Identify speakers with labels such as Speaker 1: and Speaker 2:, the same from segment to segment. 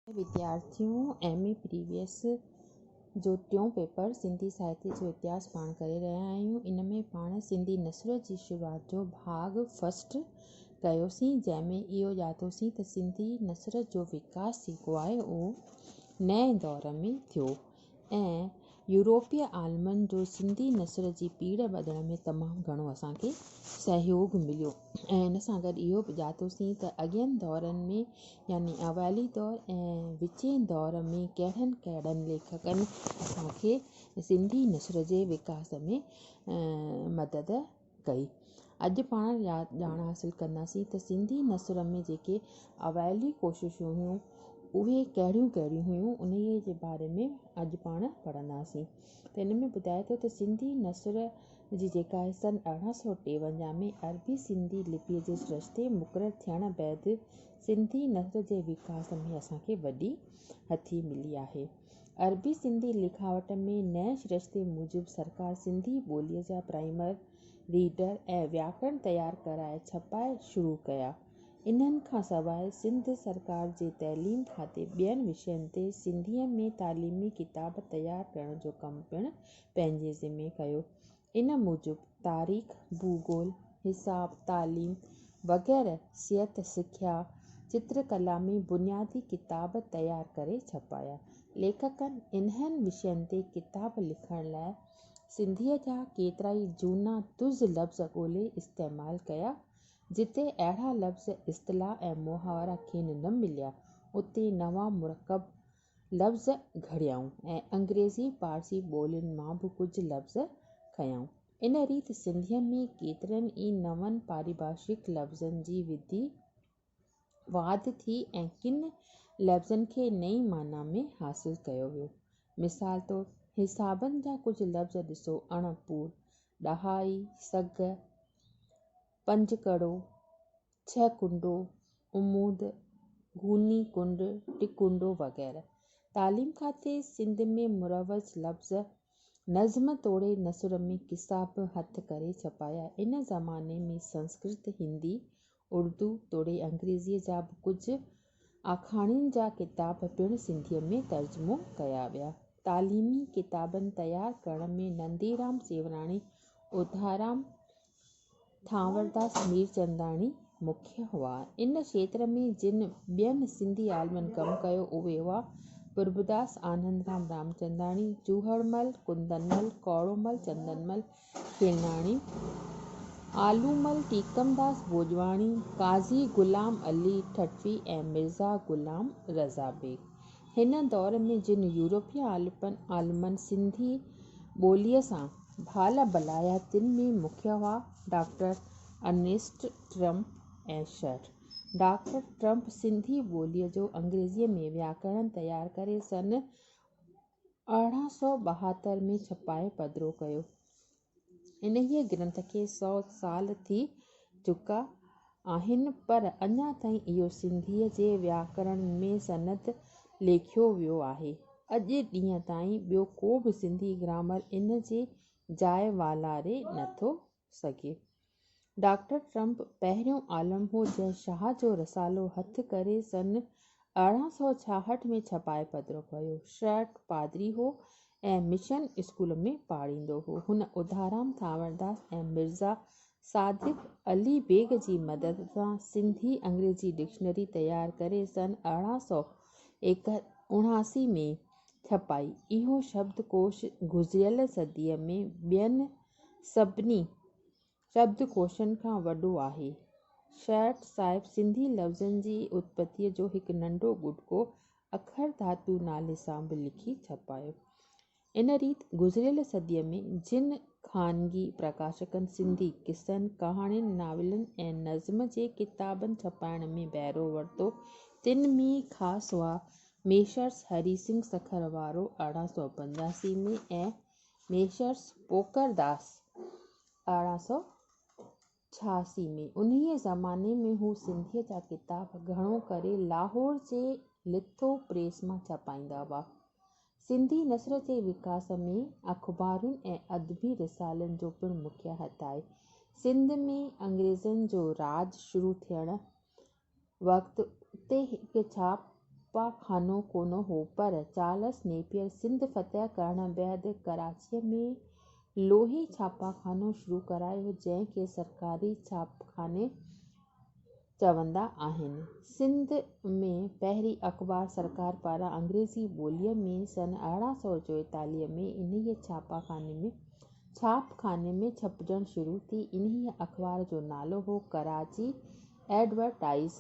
Speaker 1: विद्यार्थियों MA previous जो टियों पेपर सिंधी साहित्य जो इतिहास पाण करे रहिया आहियूं। इन में पाण सिंधी नसर जी शुरूआत जो भाग फर्स्ट कयोसीं, जंहिंमें इहो ॼातोसीं त सिंधी नसर जो विकास जेको आहे उहो नए दौर में थियो ऐं यूरोपीय आलमनि जो सिंधी नसर जी पीड़ ॿधण में तमामु घणो असांखे सहयोग मिलियो। ऐं इन सां गॾु इहो बि ॼातोसीं त अॻियनि दौरनि में यानी अवाली दौर ऐं विचें दौर में कहिड़नि लेखकनि असांखे सिंधी नसर जे विकास में मदद कई। अॼु पाण ॼाण हासिलु कंदासीं त सिंधी नसर में जेके अवाली कोशिशूं हुयूं उहे कहिड़ियूं हुयूं, उन जे बारे में अॼु पाण पढ़ंदासीं। त इन में ॿुधाए थो त सिंधी नसर जी जेका आहे सन 1853 में अरबी सिंधी लिपीअ जे सिरिश्ते मुक़ररु थियण बैदि सिंधी नसर जे विकास में असांखे वॾी हथी मिली आहे। अरबी सिंधी लिखावट में नए सिरिश्ते मूजिबि सरकार सिंधी ॿोलीअ जा प्राइमर रीडर ऐं व्याकरण तयारु कराए छपाए शुरू कया। इन्हनि खां सवाइ सिंध सरकार जे तइलीम खाते ॿियनि विषयनि ते सिंधीअ में तालीमी किताब तयारु करण जो कमु पिणु पंहिंजे ज़िम्मे कयो। इन मूजिबि तारीख़, भूगोल, हिसाब, तालीम वग़ैरह सिहत सिख्या, चित्रकला में बुनियादी किताब तयारु करे छपाया। लेखकनि इन्हनि विषयनि ते किताब लिखण लाइ सिंधीअ जा केतिरा ई झूना तुज़ लफ़्ज़ ॻोल्हे इस्तेमालु कया। जिते अहिड़ा लफ़्ज़, इस्तिलाह ऐं मुहावरा खेनि न मिलिया, उते नवां मुरकब लफ़्ज़ घड़ियाऊं ऐं अंग्रेज़ी पारसी ॿोलियुनि मां बि कुझु लफ़्ज़ खयाऊं। इन रीति सिंधीअ में केतिरनि ई नवनि पारिभाषिक लफ़्ज़नि जी विधी वाध थी ऐं किन लफ़्ज़नि खे नई माना में हासिलु कयो वियो। मिसाल तौरु हिसाबनि जा कुझु लफ़्ज़ ॾिसो: अणपूर, ॾहाई, सग, पंजकड़ो, छह कुंडो, उमूद, गूनी कुंड, टिकुंडो वग़ैरह। तालीम खाते सिंध में मुरवज़ लफ़्ज़ नज़्म तोड़े नसर में किसा बि हथ करे छपाया। इन ज़माने में संस्कृत, हिंदी, उर्दू तोड़े अंग्रेज़ीअ जा बि कुझु आखाणियुनि जा किताब पिणु सिंधीअ में तर्जुमो कया विया। तालीमी किताबनि तयारु करण में नंदीराम सेवराणी, उधाराम थांवरदास मीरचंदाणी मुख्य हुआ। इन क्षेत्र में जिन ॿियनि सिंधी आलमनि कमु कयो उहे हुआ प्रभुदास आनंदराम रामचंदाणी, जूहड़मल कुंदनमल, कौड़ोमल चंदनमल खेलनाणी, आलूमल टीकमदास भोजवाणी, काज़ी गुलाम अली ठठवी ऐं मिर्ज़ा गुलाम रज़ा बेग। हिन दौर में जिन यूरोपीय आलमनि सिंधी ॿोलीअ सां भाल बलाया तिन में मुख्य हुआ डॉक्टर अर्नेस्ट ट्रम्प ऐं शर। डॉक्टर ट्रम्प सिंधी ॿोलीअ जो अंग्रेज़ीअ में व्याकरण तयारु करे सन 1872 में छपाए पधिरो कयो। इन्हीअ ग्रंथ खे 100 साल थी चुका आहिनि, पर अञा ताईं इहो सिंधीअ जे व्याकरण में सनद लेखियो वियो आहे। अॼु ॾींहं ताईं ॿियो को बि सिंधी ग्रामर इन जे जाइ वालारे नथो सघे। डॉक्टर ट्रम्प पहिरियों आलम हो जंहिं शाह जो रसालो हथ करे सन 1866 में छपाए पधिरो कयो। शर्ट पादरी हो ऐं मिशन स्कूल में पाढ़ींदो हो। हुन उधाराम थांवरदास ऐं मिर्ज़ा सादिक अली बेग जी मदद सां सिंधी अंग्रेज़ी डिक्शनरी तयारु करे सन 1879 में छपाई। इहो शब्दकोश गुज़िरियल सदीअ में ॿियनि सभिनी शब्दकोशनि खां वॾो आहे। शर्ट साहिब सिंधी लफ़्ज़नि जी उत्पत्तीअ जो हिकु नंढो गुटको अखर धातु नाले सां बि लिखी छपायो। इन रीति गुज़िरियल सदीअ में जिन ख़ानगी प्रकाशकनि सिंधी किसनि, कहाणियुनि, नाविलनि ऐं नज़्म जे किताबनि छपाइण में बहिरो वरितो, तिन में ख़ासि हुआ मेसर्स हरी सिंह सखरवारो 1885 में ऐं मेसर्स पोकरदास 1886 में। उन्हीअ ज़माने में हू सिंधीअ जा किताब घणो करे लाहौर जे लिथो प्रेस मां छपाईंदा हुआ। सिंधी नसर जे विकास में अख़बारुनि ऐं अदबी रिसालनि जो पिणु मुख्य हथ आहे। सिंध में अंग्रेज़नि जो राज शुरू थियण वक़्तु उते हिकु छाप छापाखानो कोन हो, पर चार्ल्स नेपियर सिंध फ़तह करण बैदि कराचीअ में लोही छापाखानो शुरू करायो, जंहिंखे सरकारी छापखाने चवंदा आहिनि। सिंध में पहिरीं अख़बार सरकार पारां अंग्रेज़ी ॿोलीअ में सन 1844 में इन्हीअ छापखाने में छपजणु शुरू थी। इन्हीअ अख़बार जो नालो हो कराची एडवर्टाइज़।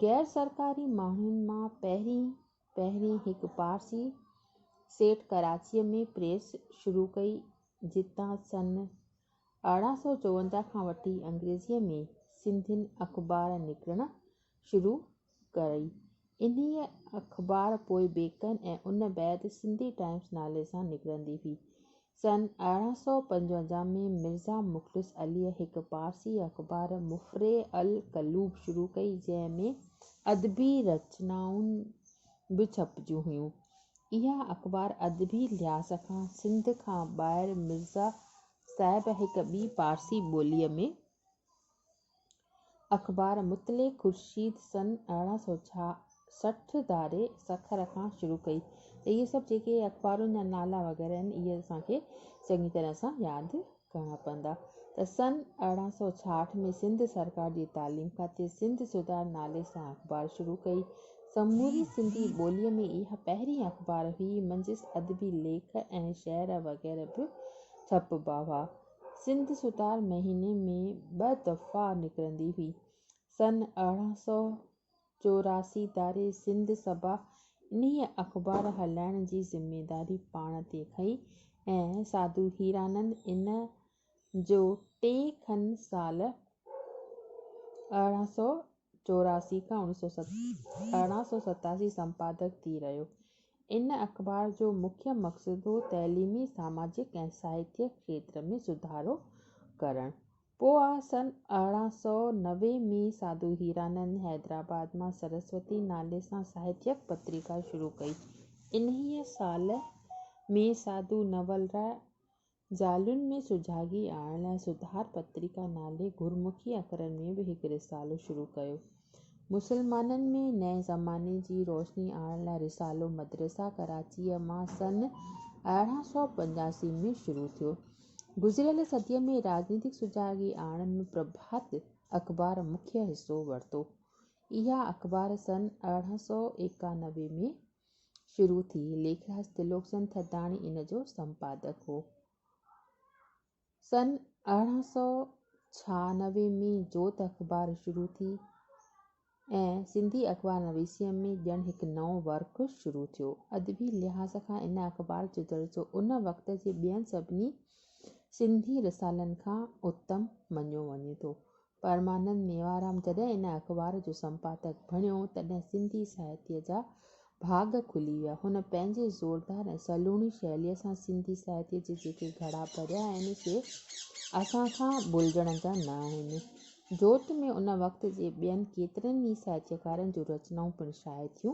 Speaker 1: गैर सरकारी माण्हुनि मां पहिरीं हिकु पारसी सेठ कराचीअ में प्रेस शुरू कई, जितां सन 1854 खां वठी अंग्रेज़ीअ में सिंधियुनि अख़बार निकिरणु शुरू कई। इन्हीअ अख़बार पोइ बेकन ऐं उन बैदि सिंधी टाइम्स नाले सां निकिरंदी हुई। सन 1855 में मिर्ज़ा मुख़लिस अलीअ हिकु पारसी अख़बार मुफ़रे अल क़लूब शुरू कई, जंहिं में अदबी रचनाउनि बि छपजियूं हुयूं। इहा अख़बार अदबी लिहाज़ खां सिंध खां ॿाहिरि मिर्ज़ा साहिब हिकु ॿी पारसी ॿोलीअ में अख़बार मुतले ख़ुर्शीद सन 1866 धारे सखर खां शुरू कई। त इहे सभु जेके अख़बारुनि जा नाला वग़ैरह आहिनि, इहे असांखे चङी तरह सां यादि करणा पवंदा। त सन 1866 में सिंध सरकार जी तालीम ख़ातिर सिंध सुधार नाले सां अख़बार शुरू कई। समूरी सिंधी ॿोलीअ में इहा पहिरीं अख़बार हुई। मंझिसि अदबी लेख ऐं शेर वग़ैरह बि छपबा हुआ। सिंध सुधार महीने में 2 दफ़ा निकिरंदी हुई। सन 1884 धारे सिंध सभा इन्हीअ अख़बार हलाइण जी ज़िमेदारी पाण ते खई ऐं साधू हीरानंद इन जो 3 खनि साल 1884 खां 1987 संपादक थी रहियो। इन अख़बार जो मुख्य मक़सदु हो तइलीमी, सामाजिक ऐं साहित्यक खेत्र में सुधारो करणु। पोइ सन 1890 में साधू हीरानंद हैदराबाद मां सरस्वती नाले सां साहित्यक पत्रिका शुरू कई। इन्हीअ साल में साधू नवलराय ज़ालुनि में सुजाॻी आणण लाइ सुधार पत्रिका नाले गुरमुखी अखरनि में बि हिकु रिसालो शुरू कयो। मुसलमाननि में नए ज़माने जी रोशनी आणण लाइ रिसालो मदरसा कराचीअ मां सन 1885 में शुरू थियो। गुज़िरियल सदीअ में राजनीतिक सुजाॻी आणण में प्रभात अख़बार मुख्य हिसो वरितो। इहा अख़बार सन 1891 में शुरू थी। लेखराज त्रिलोकचंद थदाणी इन जो संपादक हो। सन 1896 में जोत अख़बार शुरू थी ऐं सिंधी अख़बार नवीसीअ में ॼणु हिकु नओं वर्क शुरू थियो। अदबी लिहाज़ खां इन अख़बार जो दर्जो उन वक़्त जे ॿियनि सभिनी सिंधी रिसालनि खां उत्तम मञियो वञे थो। परमानंद मेवाराम जॾहिं इन अख़बार जो संपादक बणियो, तॾहिं सिंधी साहित्य जा भाॻ खुली विया। हुन पंहिंजे ज़ोरदार ऐं सलूणी शैलीअ सां सिंधी साहित्य जे जेके घड़ा भरिया आहिनि, से असांखां भुलिजण जा न आहिनि। जोत में उन वक़्त जे ॿियनि केतिरनि ई साहित्यकारनि जूं रचनाऊं पिणु शाया थियूं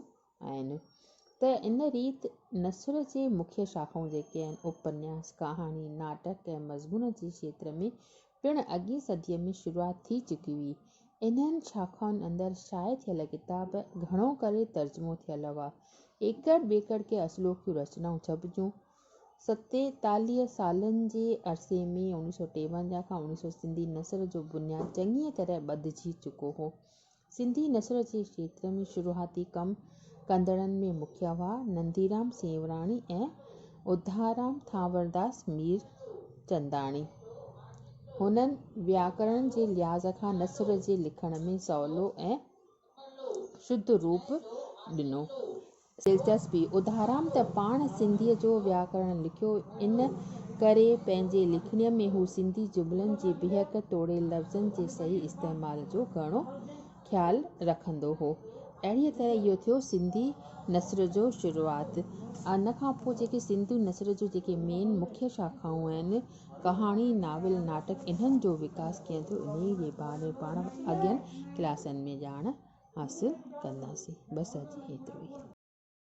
Speaker 1: आहिनि। त इन रीति नसर जे मुख्य शाखाऊं जेके आहिनि, उपन्यास, कहाणी, नाटक ऐं मज़मून जे क्षेत्र में पिणु अॻी सदीअ में शुरूआति थी चुकी हुई। इन्हनि शाखाउनि अंदरि शाया थियल किताब घणो करे तर्जुमो थियल हुआ। एकड़ ॿेकड़ के असलोकियूं रचनाऊं छपजियूं। 47 सालनि जे अरसे में 1953 खां 1900 सिंधी नसर जो बुनियादु चङीअ तरह ॿधिजी चुको हो। सिंधी नसर जे क्षेत्र में शुरूआती कमु कंदड़नि में मुख्य हुआ नंदीराम सेवराणी ऐं उधाराम थावरदास मीर चंदाणी। हुननि व्याकरण जे लिहाज़ खां नसर जे लिखण में सवलो ऐं शुद्ध रूप ॾिनो। दिलचस्पी: उधाराम त पाण सिंधीअ जो व्याकरण लिखियो, इन करे पंहिंजे लिखणीअ में हू सिंधी जुमिलनि जे बिहक तोड़े लफ़्ज़नि जे सही इस्तेमाल जो घणो ख़्यालु रखंदो हो। अहिड़ीअ तरह इहो थियो सिंधी नसर जो शुरूआति। इन खां पोइ जेके सिंधी नसर जो जेके मेन मुख्य शाखाऊं आहिनि, कहाणी, नाविल, नाटक, इन्हनि जो विकास कीअं थियो, इन जे बारे में पाण अॻियनि क्लासनि में ॼाण हासिलु कंदासीं। बसि अॼु एतिरो ई।